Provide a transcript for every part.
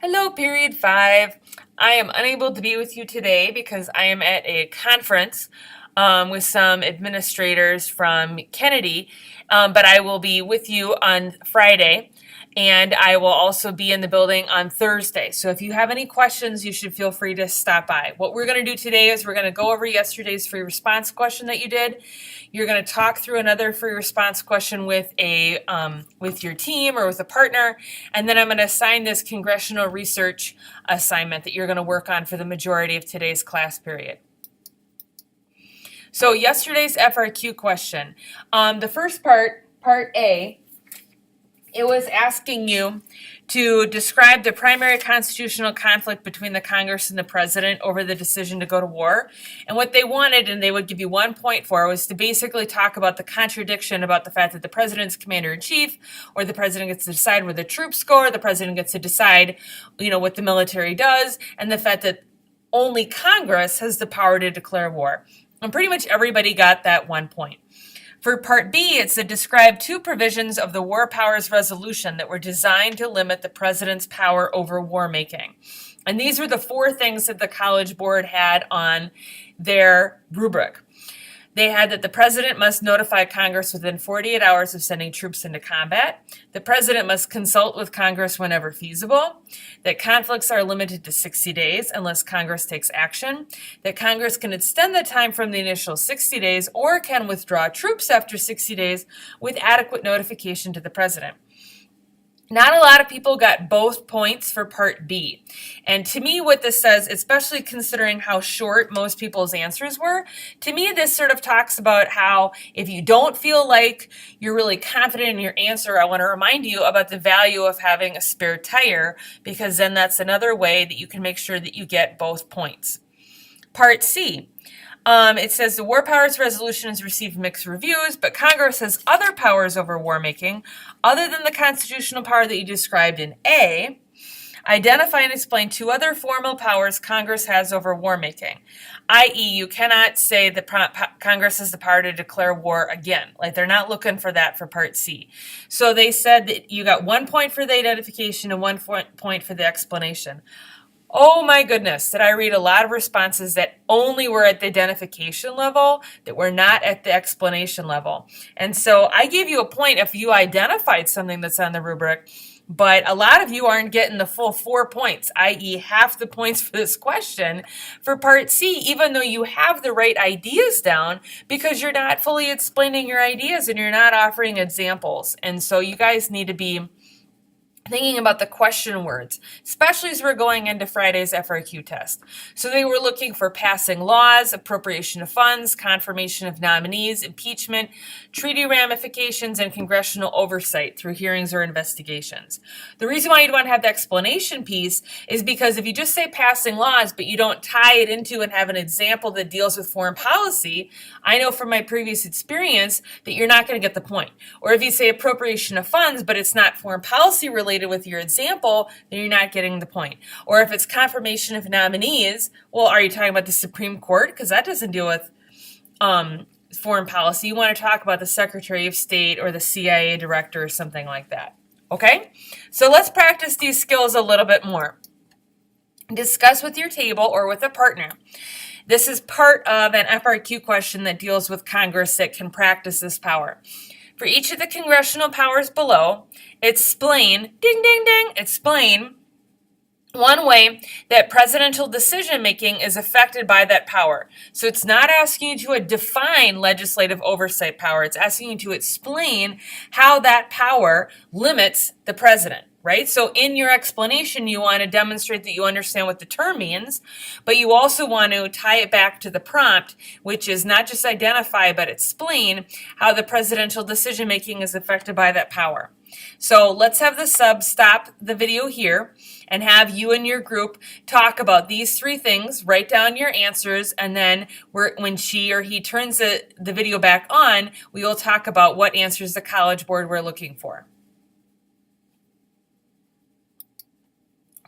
Hello, period 5. I am unable to be with you today because I am at a conference with some administrators from Kennedy, but I will be with you on Friday, and I will also be in the building on Thursday. So if you have any questions, you should feel free to stop by. What we're going to do today is we're going to go over yesterday's free response question that you did. You're going to talk through another free response question with with your team or with a partner, and then I'm going to assign this congressional research assignment that you're going to work on for the majority of today's class period. So yesterday's FRQ question, the first part A, it was asking you to describe the primary constitutional conflict between the Congress and the president over the decision to go to war. And what they wanted, and they would give you 1 point for, was to basically talk about the contradiction about the fact that the president's commander-in-chief, or the president gets to decide where the troops go, or the president gets to decide, what the military does, and the fact that only Congress has the power to declare war. And pretty much everybody got that 1 point. For part B, it's to describe two provisions of the War Powers Resolution that were designed to limit the president's power over war making. And these were the four things that the College Board had on their rubric. They had that the president must notify Congress within 48 hours of sending troops into combat. The president must consult with Congress whenever feasible. That conflicts are limited to 60 days unless Congress takes action. That Congress can extend the time from the initial 60 days or can withdraw troops after 60 days with adequate notification to the president. Not a lot of people got both points for part B. And to me, what this says, especially considering how short most people's answers were, to me, this sort of talks about how if you don't feel like you're really confident in your answer, I want to remind you about the value of having a spare tire, because then that's another way that you can make sure that you get both points. Part C. It says the War Powers Resolution has received mixed reviews, but Congress has other powers over war making other than the constitutional power that you described in A. Identify and explain two other formal powers Congress has over war making, i.e. you cannot say that Congress has the power to declare war again. Like, they're not looking for that for part C. So they said that you got 1 point for the identification and 1 point for the explanation. Oh my goodness, did I read a lot of responses that only were at the identification level, that were not at the explanation level. And so I gave you a point if you identified something that's on the rubric, but a lot of you aren't getting the full 4 points, i.e. half the points for this question for part C, even though you have the right ideas down, because you're not fully explaining your ideas and you're not offering examples. And so you guys need to be thinking about the question words, especially as we're going into Friday's FRQ test. So they were looking for passing laws, appropriation of funds, confirmation of nominees, impeachment, treaty ramifications, and congressional oversight through hearings or investigations. The reason why you'd want to have the explanation piece is because if you just say passing laws, but you don't tie it into and have an example that deals with foreign policy, I know from my previous experience that you're not going to get the point. Or if you say appropriation of funds, but it's not foreign policy related with your example, then you're not getting the point. Or if it's confirmation of nominees, well, are you talking about the Supreme Court? Because that doesn't deal with foreign policy. You want to talk about the Secretary of State or the CIA director or something like that. Okay? So let's practice these skills a little bit more. Discuss with your table or with a partner. This is part of an FRQ question that deals with Congress that can practice this power. For each of the congressional powers below, explain, ding, ding, ding, explain one way that presidential decision-making is affected by that power. So it's not asking you to define legislative oversight power. It's asking you to explain how that power limits the president. Right? So in your explanation, you want to demonstrate that you understand what the term means, but you also want to tie it back to the prompt, which is not just identify, but explain how the presidential decision-making is affected by that power. So let's have the sub stop the video here and have you and your group talk about these three things, write down your answers, and then when she or he turns the video back on, we will talk about what answers the College Board we're looking for.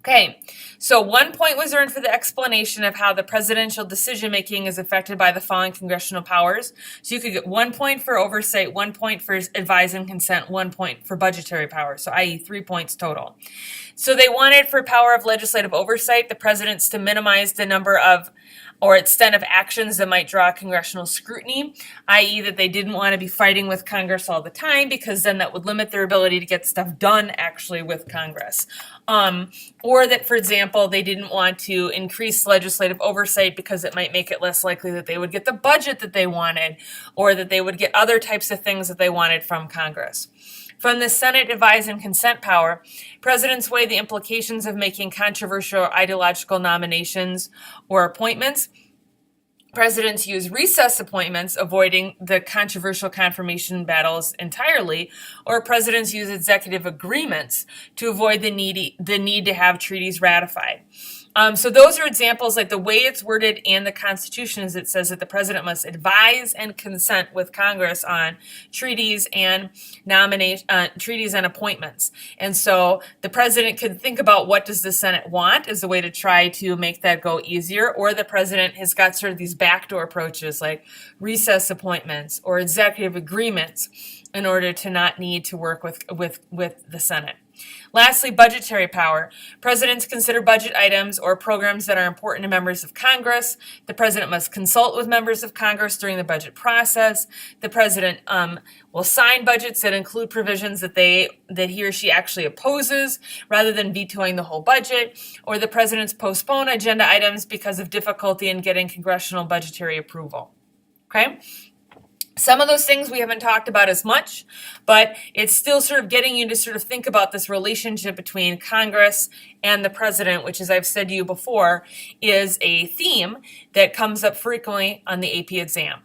Okay, so 1 point was earned for the explanation of how the presidential decision-making is affected by the following congressional powers. So you could get 1 point for oversight, 1 point for advise and consent, 1 point for budgetary power, so i.e. 3 points total. So they wanted for power of legislative oversight, the presidents to minimize the number of or extent of actions that might draw congressional scrutiny, i.e. that they didn't want to be fighting with Congress all the time because then that would limit their ability to get stuff done actually with Congress. Or that, for example, they didn't want to increase legislative oversight because it might make it less likely that they would get the budget that they wanted or that they would get other types of things that they wanted from Congress. From the Senate advise and consent power, presidents weigh the implications of making controversial ideological nominations or appointments. Presidents use recess appointments, avoiding the controversial confirmation battles entirely, or presidents use executive agreements to avoid the need to have treaties ratified. So those are examples, like the way it's worded in the Constitution is it says that the president must advise and consent with Congress on treaties and treaties and appointments. And so the president could think about what does the Senate want as a way to try to make that go easier, or the president has got sort of these backdoor approaches like recess appointments or executive agreements in order to not need to work with the Senate. Lastly, budgetary power. Presidents consider budget items or programs that are important to members of Congress. The president must consult with members of Congress during the budget process. The president will sign budgets that include provisions that he or she actually opposes, rather than vetoing the whole budget. Or the presidents postpone agenda items because of difficulty in getting congressional budgetary approval. Okay? Some of those things we haven't talked about as much, but it's still sort of getting you to sort of think about this relationship between Congress and the president, which, as I've said to you before, is a theme that comes up frequently on the AP exam.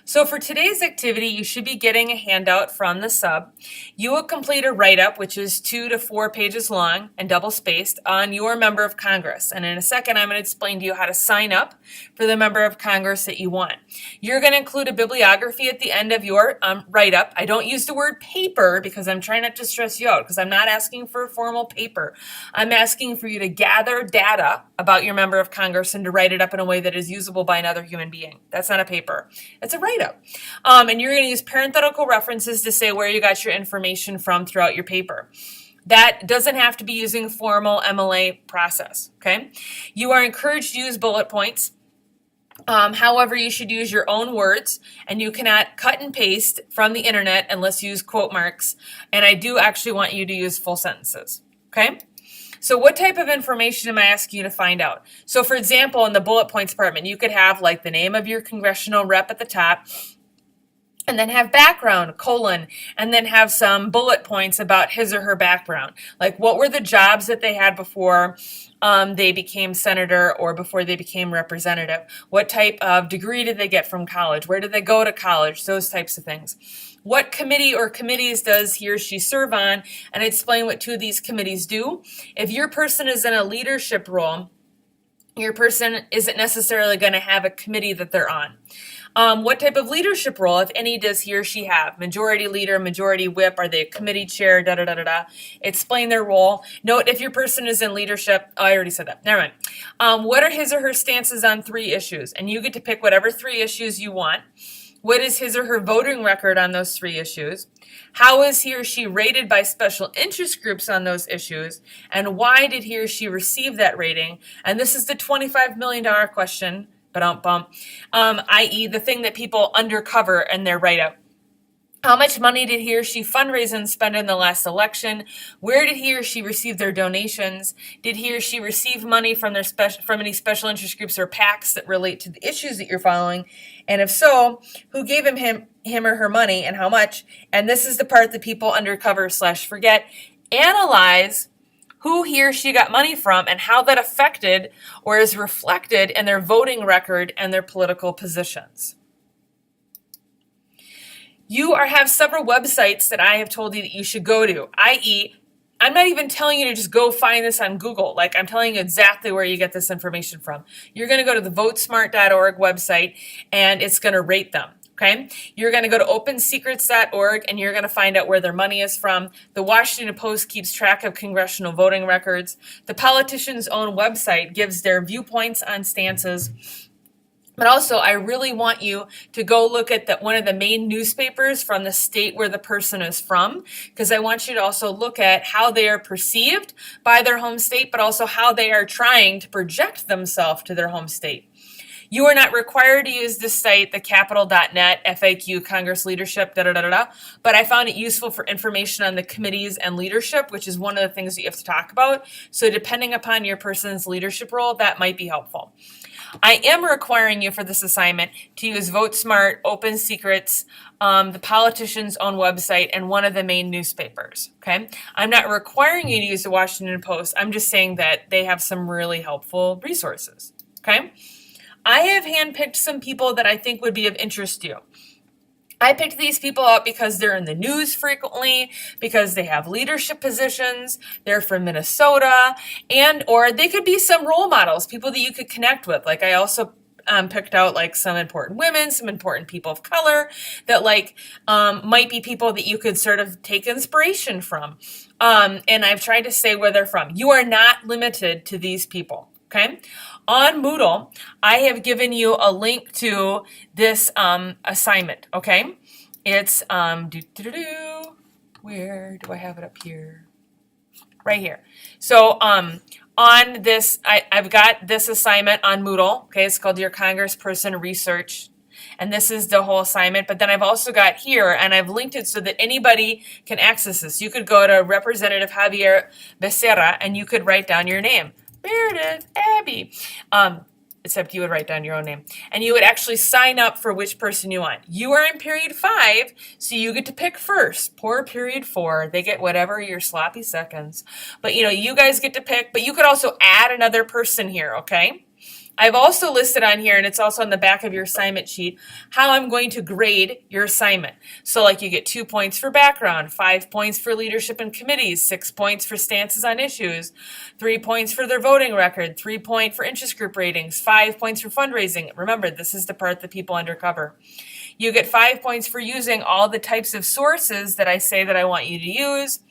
So for today's activity, you should be getting a handout from the sub. You will complete a write-up, which is 2 to 4 pages long and double-spaced, on your member of Congress. And in a second, I'm going to explain to you how to sign up for the member of Congress that you want. You're going to include a bibliography at the end of your write-up. I don't use the word paper because I'm trying not to stress you out, because I'm not asking for a formal paper. I'm asking for you to gather data about your member of Congress and to write it up in a way that is usable by another human being. That's not a paper. It's a write-up. And you're going to use parenthetical references to say where you got your information from throughout your paper. That doesn't have to be using a formal MLA process, okay? You are encouraged to use bullet points. However, you should use your own words, and you cannot cut and paste from the internet unless you use quote marks. And I do actually want you to use full sentences, okay? So what type of information am I asking you to find out? So for example, in the bullet points department, you could have like the name of your congressional rep at the top, and then have background, colon, and then have some bullet points about his or her background. Like what were the jobs that they had before they became senator or before they became representative? What type of degree did they get from college? Where did they go to college? Those types of things. What committee or committees does he or she serve on? And explain what 2 of these committees do. If your person is in a leadership role, your person isn't necessarily going to have a committee that they're on. What type of leadership role, if any, does he or she have? Majority leader, majority whip, are they a committee chair, da-da-da-da-da. Explain their role. Note if your person is in leadership, I already said that, never mind. What are his or her stances on 3 issues? And you get to pick whatever 3 issues you want. What is his or her voting record on those 3 issues? How is he or she rated by special interest groups on those issues? And why did he or she receive that rating? And this is the $25 million question, i.e. the thing that people undercover in their write-up. How much money did he or she fundraise and spend in the last election? Where did he or she receive their donations? Did he or she receive money from any special interest groups or PACs that relate to the issues that you're following? And if so, who gave him or her money and how much? And this is the part that people undercover/forget. Analyze who he or she got money from and how that affected or is reflected in their voting record and their political positions. You have several websites that I have told you that you should go to, i.e., I'm not even telling you to just go find this on Google. Like, I'm telling you exactly where you get this information from. You're going to go to the votesmart.org website, and it's going to rate them. Okay, you're going to go to opensecrets.org and you're going to find out where their money is from. The Washington Post keeps track of congressional voting records. The politician's own website gives their viewpoints on stances. But also, I really want you to go look at one of the main newspapers from the state where the person is from, because I want you to also look at how they are perceived by their home state, but also how they are trying to project themselves to their home state. You are not required to use this site, thecapital.net, FAQ, Congress leadership, but I found it useful for information on the committees and leadership, which is one of the things that you have to talk about. So depending upon your person's leadership role, that might be helpful. I am requiring you for this assignment to use VoteSmart, Open Secrets, the politician's own website, and one of the main newspapers, okay? I'm not requiring you to use the Washington Post. I'm just saying that they have some really helpful resources, okay? I have handpicked some people that I think would be of interest to you. I picked these people out because they're in the news frequently, because they have leadership positions, they're from Minnesota, or they could be some role models, people that you could connect with. Like I also picked out like some important women, some important people of color that might be people that you could sort of take inspiration from. And I've tried to say where they're from. You are not limited to these people, okay? On Moodle, I have given you a link to this assignment, okay? It's, where do I have it up here? Right here. So on this, I've got this assignment on Moodle, okay? It's called Your Congressperson Research. And this is the whole assignment. But then I've also got here, and I've linked it so that anybody can access this. You could go to Representative Javier Becerra, and you could write down your name. Meredith, Abby, except you would write down your own name. And you would actually sign up for which person you want. You are in period 5, so you get to pick first. Poor period 4, they get whatever your sloppy seconds. But you guys get to pick, but you could also add another person here, okay? I've also listed on here, and it's also on the back of your assignment sheet, how I'm going to grade your assignment. So like you get 2 points for background, 5 points for leadership and committees, 6 points for stances on issues, 3 points for their voting record, 3 points for interest group ratings, 5 points for fundraising. Remember, this is the part that people undercover. You get 5 points for using all the types of sources that I say that I want you to use.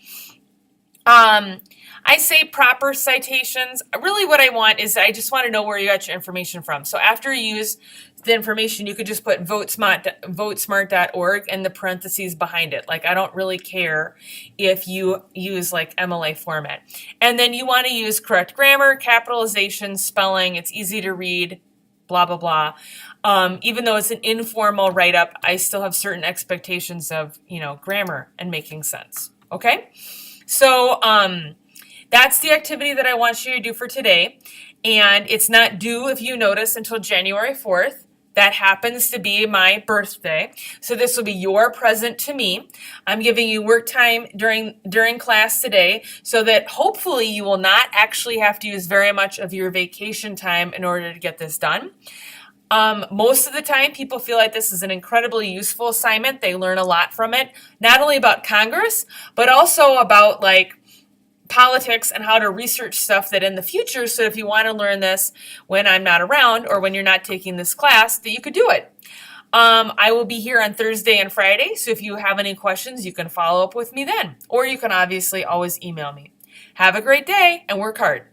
I say proper citations. Really what I want is I just want to know where you got your information from. So after you use the information, you could just put votesmart.org and the parentheses behind it. Like I don't really care if you use like MLA format. And then you want to use correct grammar, capitalization, spelling. It's easy to read, blah, blah, blah. Even though it's an informal write-up, I still have certain expectations of, grammar and making sense. Okay? So, that's the activity that I want you to do for today. And it's not due, if you notice, until January 4th. That happens to be my birthday. So this will be your present to me. I'm giving you work time during class today so that hopefully you will not actually have to use very much of your vacation time in order to get this done. Most of the time, people feel like this is an incredibly useful assignment. They learn a lot from it, not only about Congress, but also about politics and how to research stuff that in the future, so if you want to learn this when I'm not around or when you're not taking this class, that you could do it. I will be here on Thursday and Friday, so if you have any questions, you can follow up with me then, or you can obviously always email me. Have a great day and work hard.